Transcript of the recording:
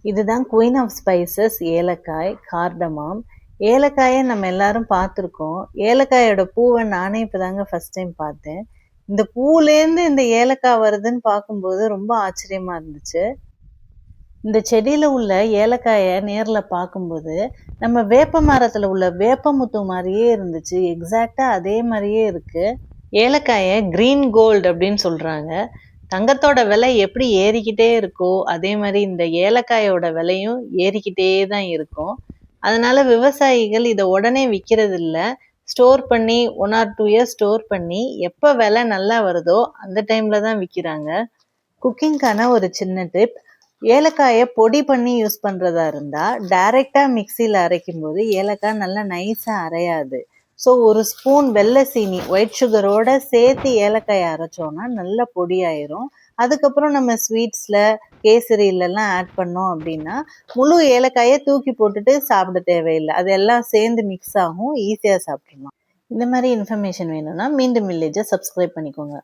இதுதான் queen of spices ஏலக்காய், கார்டமாம். ஏலக்காயை நம்ம எல்லாரும் பார்த்துருக்கோம். ஏலக்காயோட பூவை நானே இப்பதாங்க ஃபர்ஸ்ட் டைம் பார்த்தேன். இந்த பூலேருந்து இந்த ஏலக்காய் வருதுன்னு பார்க்கும்போது ரொம்ப ஆச்சரியமா இருந்துச்சு. இந்த செடியில உள்ள ஏலக்காய நேர்ல பார்க்கும்போது, நம்ம வேப்ப மரத்துல உள்ள வேப்பமுத்து மாரியே இருந்துச்சு. எக்ஸாக்ட்டா அதே மாரியே இருக்கு. ஏலக்காய கிரீன் கோல்ட் அப்படின்னு சொல்றாங்க. தங்கத்தோட விலை எப்படி ஏறிக்கிட்டே இருக்கோ, அதே மாரி இந்த ஏலக்காயோட விலையும் ஏறிக்கிட்டே தான் இருக்கும். அதனால விவசாயிகள் இத உடனே விக்கிறதில்ல. ஸ்டோர் பண்ணி 1 ஆர் 2 இயர்ஸ் ஸ்டோர் பண்ணி, எப்ப விலை நல்லா வருதோ அந்த டைம்ல தான் விக்கிறாங்க. குக்கிங்க்கான ஒரு சின்ன டிப். ஏலக்காய பொடி பண்ணி யூஸ் பண்றதா இருந்தா, டைரக்ட்டா மிக்ஸில அரைக்கும்போது ஏலக்காய் நல்லா நைஸா அரையாது. ஸோ ஒரு ஸ்பூன் வெள்ளை சீனி, ஒயிட் சுகரோட சேர்த்து ஏலக்காய அரைச்சோம்னா நல்ல பொடியாயிரும். அதுக்கப்புறம் நம்ம ஸ்வீட்ஸ்ல, கேசரிலலாம் ஆட் பண்ணோம் அப்படின்னா, முழு ஏலக்காய தூக்கி போட்டுட்டு சாப்பிட தேவையில்ல. அது எல்லாம் சேர்ந்து மிக்ஸ் ஆகும். ஈஸியா சாப்பிட்றலாம். இந்த மாரி இன்ஃபர்மேஷன் வேணும்னா மீண்டும் வில்லேஜ சப்ஸ்கிரைப் பண்ணிக்கோங்க.